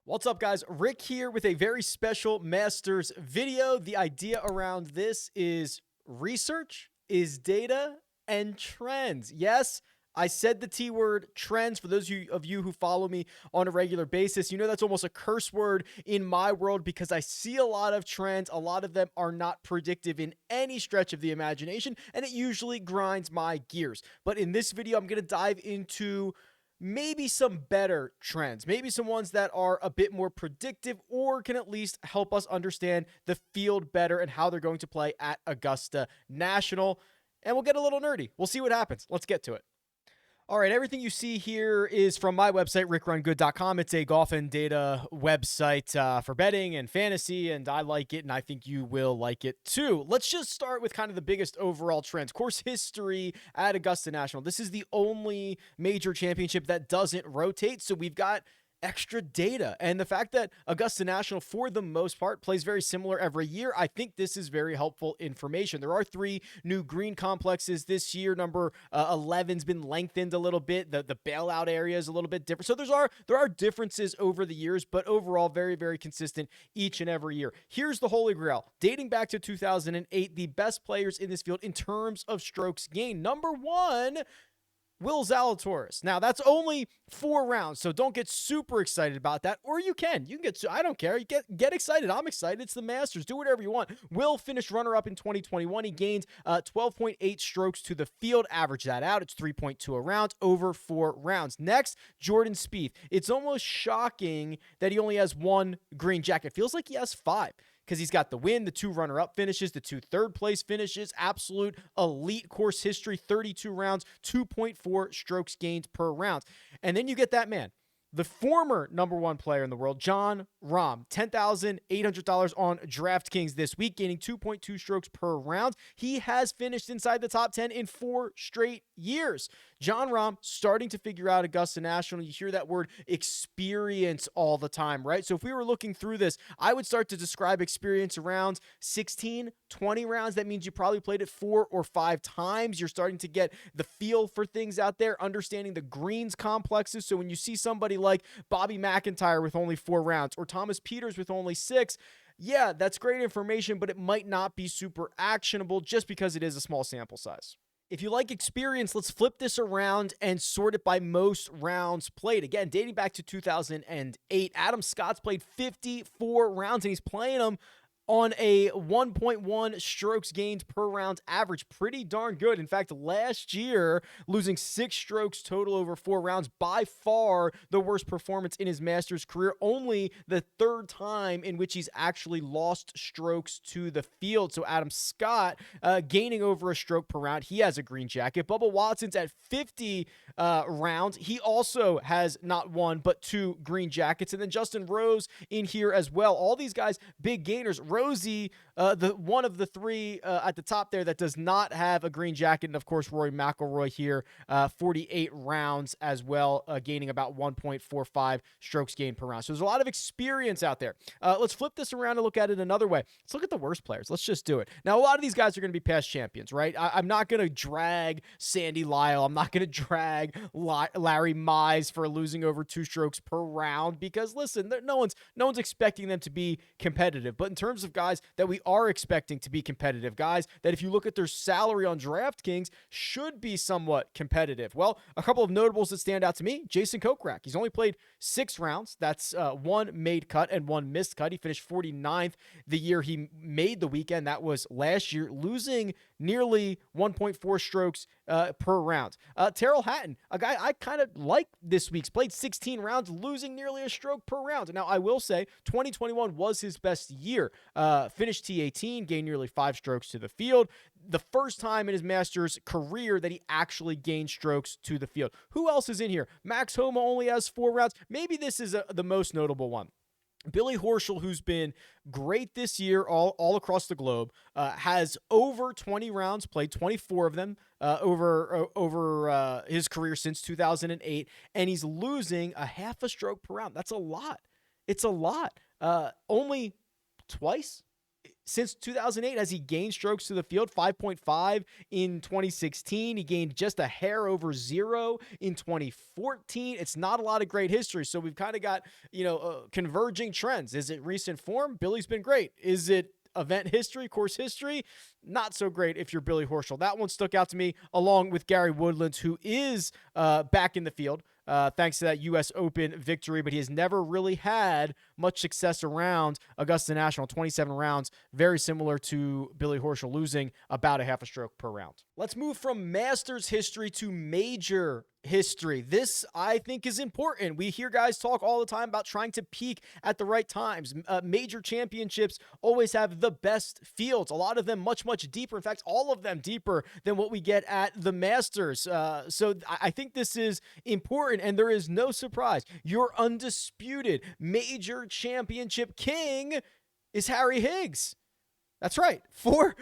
What's up, guys? Rick here with a very special Masters video. The idea around this is research, is data, and trends. Yes, I said the T word, trends. For those of you who follow me on a regular basis, you know that's almost a curse word in my world because I see a lot of trends. A lot of them are not predictive in any stretch of the imagination, and it usually grinds my gears. But in this video, I'm going to dive into maybe some better trends, maybe some ones that are a bit more predictive or can at least help us understand the field better and how they're going to play at Augusta National. And we'll get a little nerdy. We'll see what happens. Let's get to it. All right, everything you see here is from my website, RickRunGood.com. It's a golf and data website for betting and fantasy, and I like it, and I think you will like it too. Let's just start with kind of the biggest overall trends. Course history at Augusta National. This is the only major championship that doesn't rotate, so we've got extra data. And the fact that Augusta National, for the most part, plays very similar every year, I think this is very helpful information. There are 3 new green complexes this year. Number 11's been lengthened a little bit. The bailout area is a little bit different. So there are differences over the years, but overall very, very consistent each and every year. Here's the Holy Grail. Dating back to 2008, the best players in this field in terms of strokes gained. Number 1, Will Zalatoris. Now, that's only 4 rounds, so don't get super excited about that. Or you can. You can get, I don't care. You get excited. I'm excited. It's the Masters. Do whatever you want. Will finished runner-up in 2021. He gained 12.8 strokes to the field. Average that out. It's 3.2 a round over 4 rounds. Next, Jordan Spieth. It's almost shocking that he only has 1 green jacket. Feels like he has 5. Because he's got the win, the 2 runner-up finishes, the 2 third-place finishes, absolute elite course history, 32 rounds, 2.4 strokes gained per round. And then you get that man, the former number 1 player in the world, Jon Rahm, $10,800 on DraftKings this week, gaining 2.2 strokes per round. He has finished inside the top 10 in 4 straight years. Jon Rahm starting to figure out Augusta National. You hear that word experience all the time, right? So if we were looking through this, I would start to describe experience around 16, 20 rounds. That means you probably played it 4 or 5 times. You're starting to get the feel for things out there, understanding the greens complexes. So when you see somebody like Bobby McIntyre with only 4 rounds or Thomas Pieters with only 6, yeah, that's great information, but it might not be super actionable just because it is a small sample size. If you like experience, let's flip this around and sort it by most rounds played. Again, dating back to 2008, Adam Scott's played 54 rounds, and he's playing them on a 1.1 strokes gained per round average. Pretty darn good. In fact, last year, losing 6 strokes total over 4 rounds, by far the worst performance in his Masters career. Only the 3rd time in which he's actually lost strokes to the field. So Adam Scott gaining over a stroke per round. He has a green jacket. Bubba Watson's at 50 rounds. He also has not 1, but 2 green jackets. And then Justin Rose in here as well. All these guys, big gainers. Rosie, the one of the 3 at the top there that does not have a green jacket, and of course Rory McIlroy here, 48 rounds as well, gaining about 1.45 strokes gained per round. So there's a lot of experience out there. Let's flip this around and look at it another way. Let's look at the worst players. Let's just do it. Now, a lot of these guys are going to be past champions, right? I'm not going to drag Sandy Lyle. I'm not going to drag Larry Mize for losing over 2 strokes per round because, listen, no one's expecting them to be competitive. But in terms of guys that we are expecting to be competitive, guys that if you look at their salary on DraftKings should be somewhat competitive. Well, a couple of notables that stand out to me: Jason Kokrak. He's only played 6 rounds. That's 1 made cut and 1 missed cut. He finished 49th the year he made the weekend. That was last year, losing nearly 1.4 strokes per round. Terrell Hatton, a guy I kind of like this week's, played 16 rounds, losing nearly a stroke per round. Now, I will say 2021 was his best year. Finished T18, gained nearly 5 strokes to the field. The first time in his Masters career that he actually gained strokes to the field. Who else is in here? Max Homa only has 4 rounds. Maybe this is the most notable one. Billy Horschel, who's been great this year all across the globe, has over 20 rounds played, 24 of them over his career since 2008, and he's losing a half a stroke per round. That's a lot. It's a lot. Only twice since 2008, has he gained strokes to the field? 5.5 in 2016. He gained just a hair over 0 in 2014. It's not a lot of great history. So we've kind of got, converging trends. Is it recent form? Billy's been great. Is it event history, course history? Not so great if you're Billy Horschel. That one stuck out to me, along with Gary Woodlands, who is back in the field thanks to that U.S. Open victory, but he has never really had much success around Augusta National. 27 rounds, very similar to Billy Horschel, losing about a half a stroke per round. Let's move from Masters history to major history. This, I think, is important. We hear guys talk all the time about trying to peak at the right times. Major championships always have the best fields, a lot of them much, much deeper. In fact, all of them deeper than what we get at the Masters. So I think this is important, and there is no surprise. Your undisputed major championship king is Harry Higgs. That's right. Four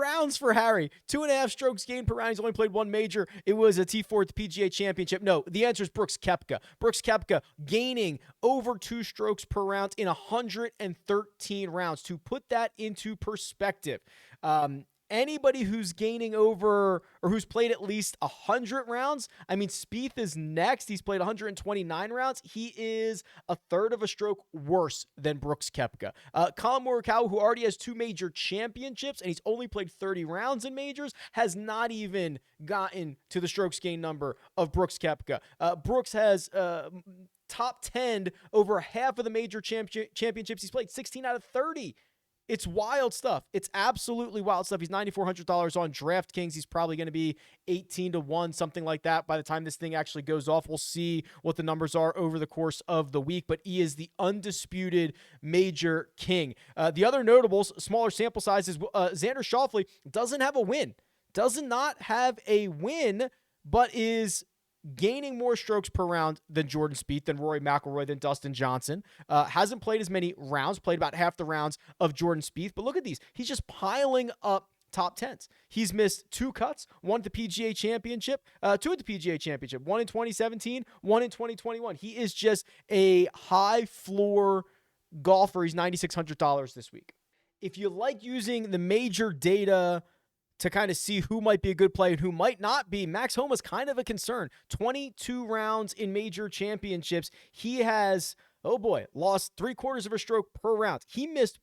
rounds for Harry. 2.5 strokes gained per round. He's only played one major. It was a T4 at the PGA Championship. No, the answer is Brooks Koepka. Brooks Koepka gaining over 2 strokes per round in 113 rounds. To put that into perspective, anybody who's gaining over or who's played at least 100 rounds, I mean, Spieth is next. He's played 129 rounds. He is a third of a stroke worse than Brooks Koepka. Colin Morikawa, who already has 2 major championships and he's only played 30 rounds in majors, has not even gotten to the strokes gain number of Brooks Koepka. Brooks has top 10 over half of the major championships he's played, 16 out of 30. It's wild stuff. It's absolutely wild stuff. He's $9,400 on DraftKings. He's probably going to be 18-1, something like that. By the time this thing actually goes off, we'll see what the numbers are over the course of the week. But he is the undisputed major king. The other notables, smaller sample sizes, Xander Schauffele doesn't have a win. Does not have a win, but is gaining more strokes per round than Jordan Spieth, than Rory McIlroy, than Dustin Johnson. Hasn't played as many rounds, played about half the rounds of Jordan Spieth. But look at these. He's just piling up top 10s. He's missed 2 cuts, one at the PGA Championship, 2 at the PGA Championship, one in 2017, one in 2021. He is just a high floor golfer. He's $9,600 this week. If you like using the major data to kind of see who might be a good play and who might not be, Max Homa's kind of a concern. 22 rounds in major championships. He has, lost 3/4 of a stroke per round. He missed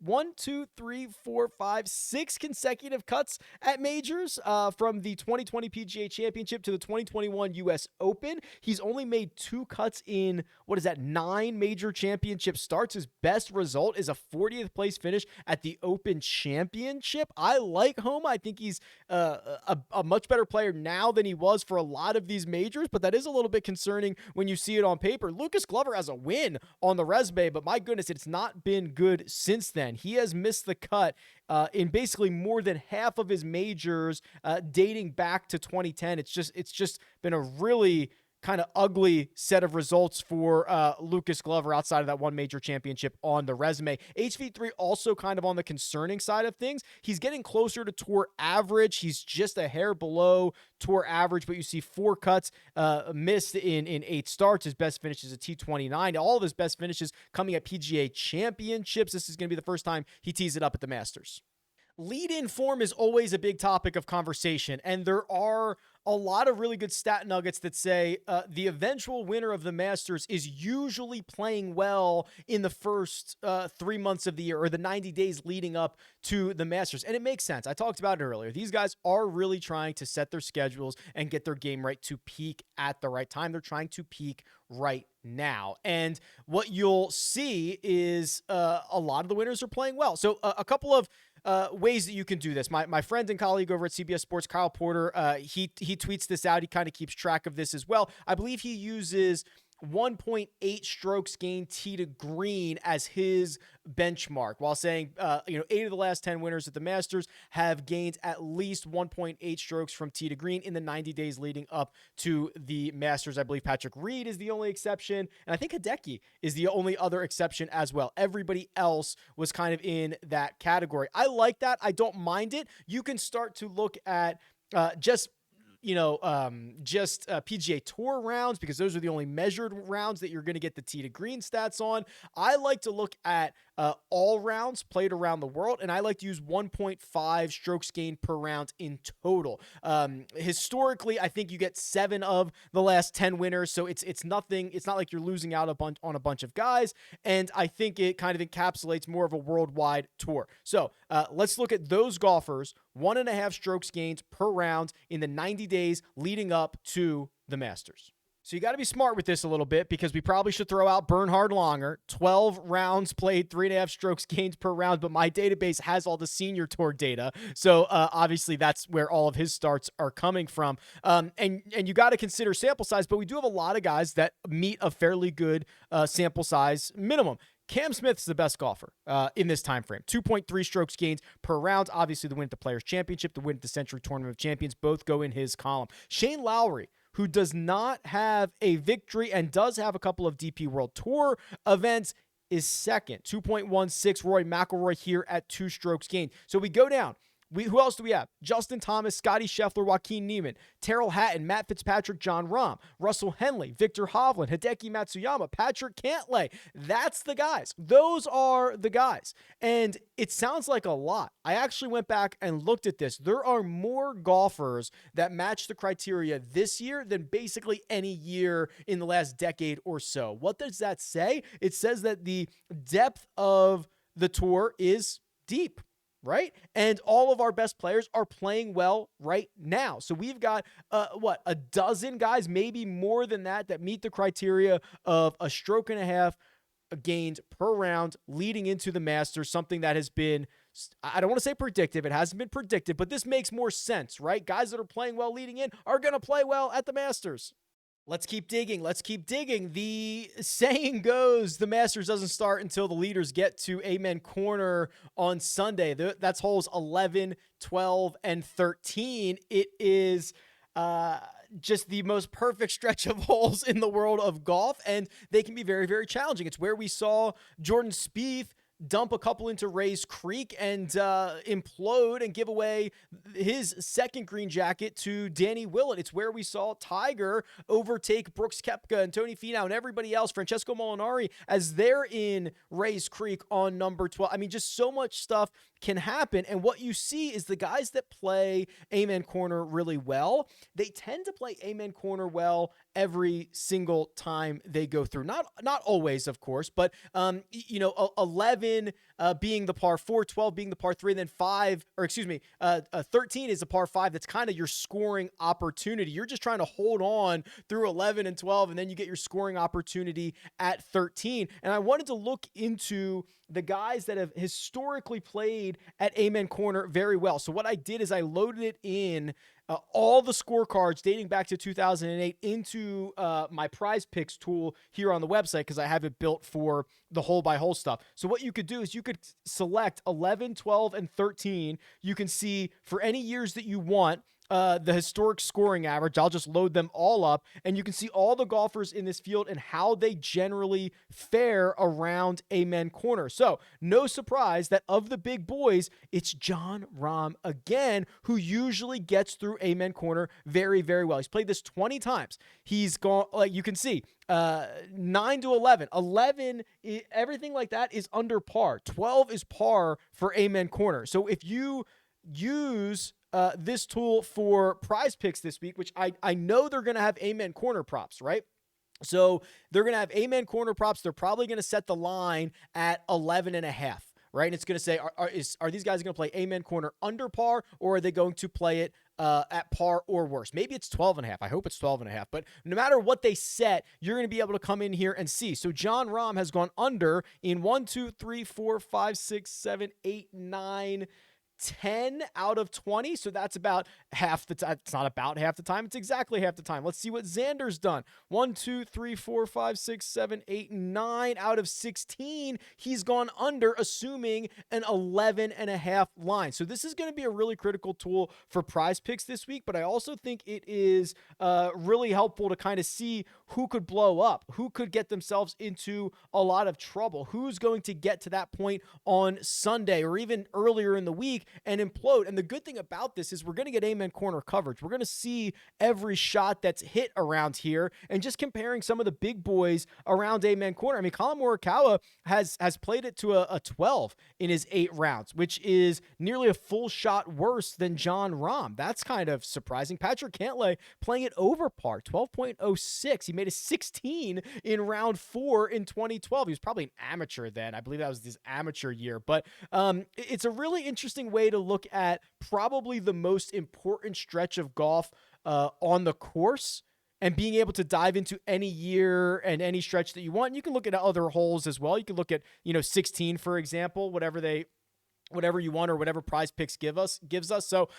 6 consecutive cuts at majors from the 2020 PGA Championship to the 2021 U.S. Open. He's only made 2 cuts in, 9 major championship starts. His best result is a 40th place finish at the Open Championship. I like Homa. I think he's a much better player now than he was for a lot of these majors, but that is a little bit concerning when you see it on paper. Lucas Glover has a win on the resume, but my goodness, it's not been good since then. He has missed the cut in basically more than half of his majors dating back to 2010. It's just been a really kind of ugly set of results for Lucas Glover outside of that one major championship on the resume. HV3 also kind of on the concerning side of things. He's getting closer to tour average. He's just a hair below tour average, but you see 4 cuts missed in 8 starts. His best finish is a T29. All of his best finishes coming at PGA Championships. This is going to be the first time he tees it up at the Masters. Lead-in form is always a big topic of conversation, and there are a lot of really good stat nuggets that say the eventual winner of the Masters is usually playing well in the first 3 months of the year, or the 90 days leading up to the Masters. And it makes sense. I talked about it earlier. These guys are really trying to set their schedules and get their game right to peak at the right time. They're trying to peak right now. And what you'll see is a lot of the winners are playing well. So a couple of ways that you can do this. My friend and colleague over at CBS Sports, Kyle Porter, he tweets this out. He kind of keeps track of this as well. I believe he uses 1.8 strokes gained tee to green as his benchmark, while saying 8 of the last 10 winners at the Masters have gained at least 1.8 strokes from tee to green in the 90 days leading up to the Masters. I believe Patrick Reed is the only exception, and I think Hideki is the only other exception as well. Everybody else was kind of in that category. I like that. I don't mind it. You can start to look at just PGA Tour rounds, because those are the only measured rounds that you're going to get the tee to green stats on. I like to look at all rounds played around the world, and I like to use 1.5 strokes gained per round in total. Historically, I think you get 7 of the last 10 winners, so it's nothing. It's not like you're losing out on a bunch of guys, and I think it kind of encapsulates more of a worldwide tour. So let's look at those golfers, 1.5 strokes gained per round in the 90 days leading up to the Masters. So you got to be smart with this a little bit, because we probably should throw out Bernhard Langer, 12 rounds played, 3.5 strokes gained per round, but my database has all the senior tour data. So obviously that's where all of his starts are coming from. And you got to consider sample size, but we do have a lot of guys that meet a fairly good sample size minimum. Cam Smith's the best golfer in this time frame. 2.3 strokes gained per round. Obviously, the win at the Players' Championship, the win at the Century Tournament of Champions, both go in his column. Shane Lowry, who does not have a victory and does have a couple of DP World Tour events, is second. 2.16. Rory McIlroy here at 2 strokes gained. So we go down. Who else do we have? Justin Thomas, Scotty Scheffler, Joaquin Niemann, Terrell Hatton, Matt Fitzpatrick, John Rahm, Russell Henley, Victor Hovland, Hideki Matsuyama, Patrick Cantlay. That's the guys. Those are the guys. And it sounds like a lot. I actually went back and looked at this. There are more golfers that match the criteria this year than basically any year in the last decade or so. What does that say? It says that the depth of the tour is deep, right? And all of our best players are playing well right now. So we've got, a dozen guys, maybe more than that meet the criteria of a stroke and a half gained per round leading into the Masters, something that has been, I don't want to say predictive. It hasn't been predictive, but this makes more sense, right? Guys that are playing well leading in are going to play well at the Masters. Let's keep digging. The saying goes, the Masters doesn't start until the leaders get to Amen Corner on Sunday. That's holes 11, 12, and 13. It is just the most perfect stretch of holes in the world of golf, and they can be very, very challenging. It's where we saw Jordan Spieth dump a couple into Rays Creek and implode and give away his second green jacket to Danny Willett. It's where we saw Tiger overtake Brooks Koepka and Tony Finau and everybody else, Francesco Molinari, as they're in Rays Creek on number 12. I mean, just so much stuff can happen. And what you see is the guys that play Amen Corner really well, they tend to play Amen Corner well every single time they go through. Not always, of course, but 11 being the par 4, 12 being the par 3, and then 13 is a par 5 that's kind of your scoring opportunity. You're just trying to hold on through 11 and 12, and then you get your scoring opportunity at 13. And I wanted to look into the guys that have historically played at Amen Corner very well. So what I did is I loaded it in all the scorecards dating back to 2008 into my PrizePicks tool here on the website, because I have it built for the hole-by-hole stuff. So what you could do is you could select 11, 12, and 13. You can see for any years that you want the historic scoring average. I'll just load them all up, and you can see all the golfers in this field and how they generally fare around Amen Corner. So no surprise that of the big boys, it's Jon Rahm again, who usually gets through Amen Corner very, very well. He's played this 20 times. He's gone, like you can see, 9 to 11. 11, everything like that is under par. 12 is par for Amen Corner. So if you use this tool for PrizePicks this week, which I know they're going to have Amen Corner props, right? So they're going to have Amen Corner props. They're probably going to set the line at 11.5, right? And it's going to say, are these guys going to play Amen Corner under par, or are they going to play it at par or worse? Maybe it's 12.5. I hope it's 12.5. But no matter what they set, you're going to be able to come in here and see. So Jon Rahm has gone under in 1, 2, 3, 4, 5, 6, 7, 8, 9, 10 out of 20. So that's about half the time. It's not about half the time. It's exactly half the time. Let's see what Xander's done. 1, 2, 3, 4, 5, 6, 7, 8, 9 out of 16. He's gone under, assuming an 11.5 line. So this is going to be a really critical tool for PrizePicks this week, but I also think it is really helpful to kind of see who could blow up, who could get themselves into a lot of trouble, who's going to get to that point on Sunday or even earlier in the week peak and implode. And the good thing about this is we're going to get amen corner coverage. We're going to see every shot that's hit around here, and just comparing some of the big boys around amen corner. I mean, Colin Morikawa has played it to a 12 in his 8 rounds, which is nearly a full shot worse than Jon Rahm. That's kind of surprising. Patrick Cantlay playing it over par, 12.06. He made a 16 in round 4 in 2012. He was probably an amateur then. I believe that was his amateur year. But it's a really interesting way to look at probably the most important stretch of golf on the course, and being able to dive into any year and any stretch that you want. And you can look at other holes as well. You can look at, 16, for example, whatever you want, or whatever PrizePicks gives us. So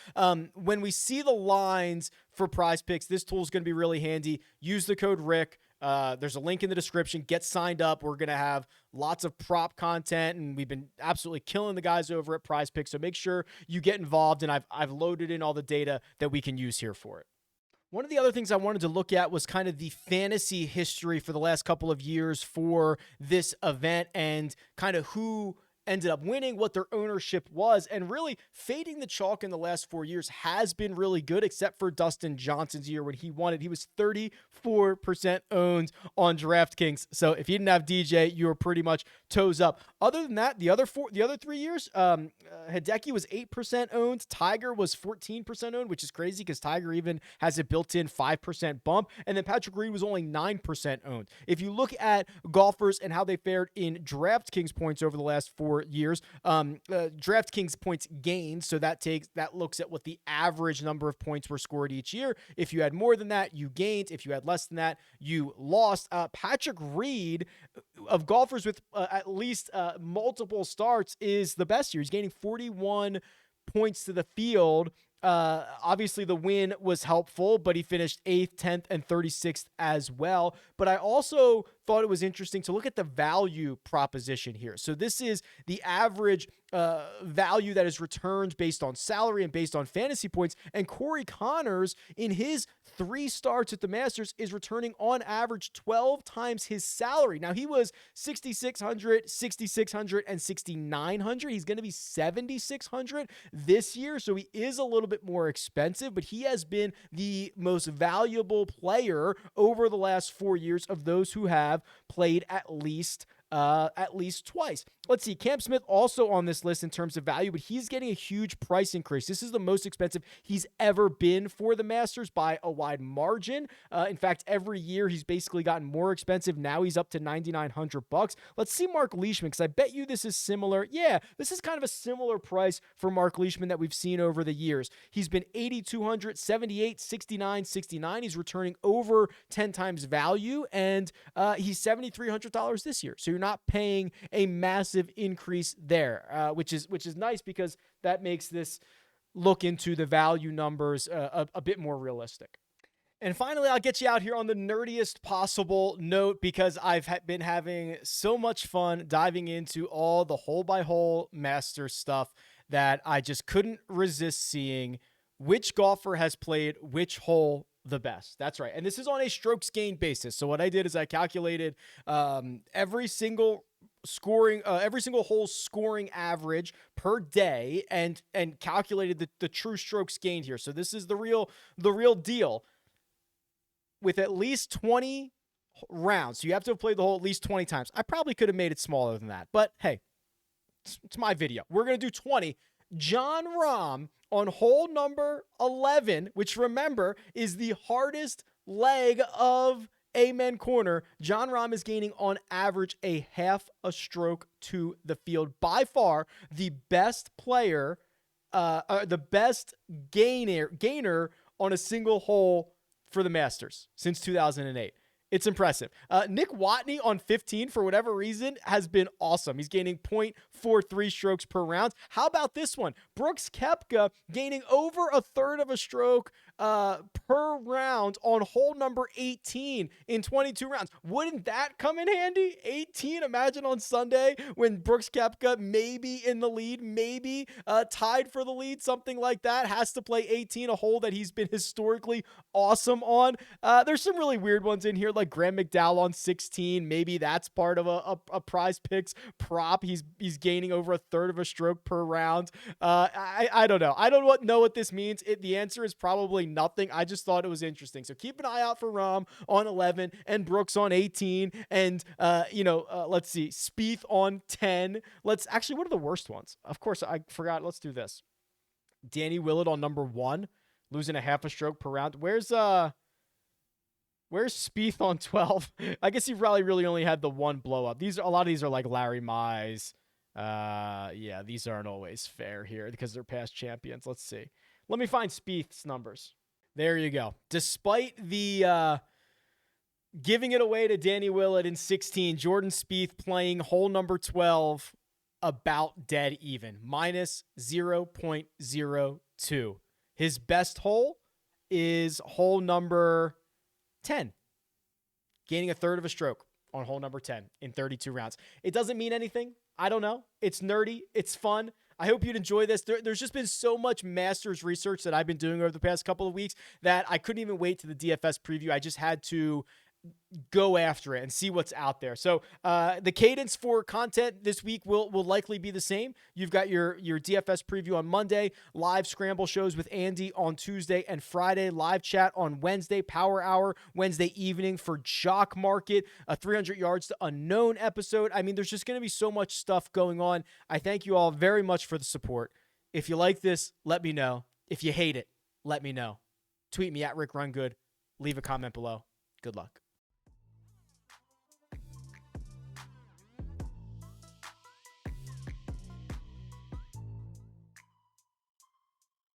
when we see the lines for PrizePicks, this tool is going to be really handy. Use the code Rick. There's a link in the description. Get signed up. We're going to have lots of prop content, and we've been absolutely killing the guys over at PrizePicks. So make sure you get involved, and I've loaded in all the data that we can use here for it. One of the other things I wanted to look at was kind of the fantasy history for the last couple of years for this event, and kind of who ended up winning, what their ownership was, and really fading the chalk in the last 4 years has been really good, except for Dustin Johnson's year when he won it. He was 34% owned on DraftKings. So if you didn't have DJ, you were pretty much toes up. Other than that, the other 3 years, Hideki was 8% owned. Tiger was 14% owned, which is crazy because Tiger even has a built-in 5% bump. And then Patrick Reed was only 9% owned. If you look at golfers and how they fared in DraftKings points over the last 4 years, DraftKings points gained, so that looks at what the average number of points were scored each year. If you had more than that, you gained. If you had less than that, you lost. Patrick Reed, of golfers with at least multiple starts, is the best here. He's gaining 41 points to the field. Obviously the win was helpful, but he finished 8th, 10th, and 36th as well. But I also thought it was interesting to look at the value proposition here. So this is the average value that is returned based on salary and based on fantasy points. And Corey Connors, in his 3 starts at the Masters, is returning on average 12 times his salary. Now, he was 6,600, 6,600, and 6,900. He's going to be 7,600 this year, so he is a little bit more expensive, but he has been the most valuable player over the last 4 years of those who have played at least twice. Let's see. Cam Smith also on this list in terms of value, but he's getting a huge price increase. This is the most expensive he's ever been for the Masters by a wide margin. In fact, every year he's basically gotten more expensive. Now he's up to $9,900. Let's see Mark Leishman, because I bet you this is similar. Yeah, this is kind of a similar price for Mark Leishman that we've seen over the years. He's been 8,200, 78, 69, 69. He's returning over 10 times value, and he's $7,300 this year. So you're not paying a massive increase there, which is nice, because that makes this look into the value numbers a bit more realistic. And finally, I'll get you out here on the nerdiest possible note, because I've been having so much fun diving into all the hole-by-hole master stuff that I just couldn't resist seeing which golfer has played which hole the best. That's right. And this is on a strokes gained basis. So what I did is I calculated every single hole scoring average per day, and calculated the true strokes gained here. So this is the real deal. With at least 20 rounds, so you have to have played the hole at least 20 times. I probably could have made it smaller than that, but hey, it's my video. We're going to do 20. Jon Rahm on hole number 11, which, remember, is the hardest leg of Amen Corner. Jon Rahm is gaining on average a half a stroke to the field. By far the best player, the best gainer on a single hole for the Masters since 2008. It's impressive. Nick Watney on 15, for whatever reason, has been awesome. He's gaining 0.43 strokes per round. How about this one? Brooks Koepka gaining over a third of a stroke per round on hole number 18 in 22 rounds. Wouldn't that come in handy? 18, imagine on Sunday when Brooks Koepka maybe in the lead, maybe tied for the lead, something like that, has to play 18, a hole that he's been historically awesome on. There's some really weird ones in here, like like Graham McDowell on 16. Maybe that's part of a PrizePicks prop. He's gaining over a third of a stroke per round. I don't know. I don't know what this means. The answer is probably nothing. I just thought it was interesting. So keep an eye out for Rahm on 11 and Brooks on 18 and, let's see, Spieth on 10. What are the worst ones? Of course, I forgot. Let's do this. Danny Willett on number 1, losing a half a stroke per round. Where's Spieth on 12? I guess he probably really only had the one blow up. A lot of these are like Larry Mize. Yeah, these aren't always fair here because they're past champions. Let's see. Let me find Spieth's numbers. There you go. Despite the giving it away to Danny Willett in 16, Jordan Spieth playing hole number 12 about dead even, minus 0.02. His best hole is hole number 10, gaining a third of a stroke on hole number 10 in 32 rounds. It doesn't mean anything. I don't know. It's nerdy. It's fun. I hope you'd enjoy this. There's just been so much Masters research that I've been doing over the past couple of weeks that I couldn't even wait to the DFS preview. I just had to go after it and see what's out there. So the cadence for content this week will likely be the same. You've got your DFS preview on Monday, live scramble shows with Andy on Tuesday and Friday, live chat on Wednesday, power hour Wednesday evening for Jock Market, a 300 yards to unknown episode. I mean, there's just going to be so much stuff going on. I thank you all very much for the support. If you like this, let me know. If you hate it, let me know. Tweet me at RickRunGood. Leave a comment below. Good luck.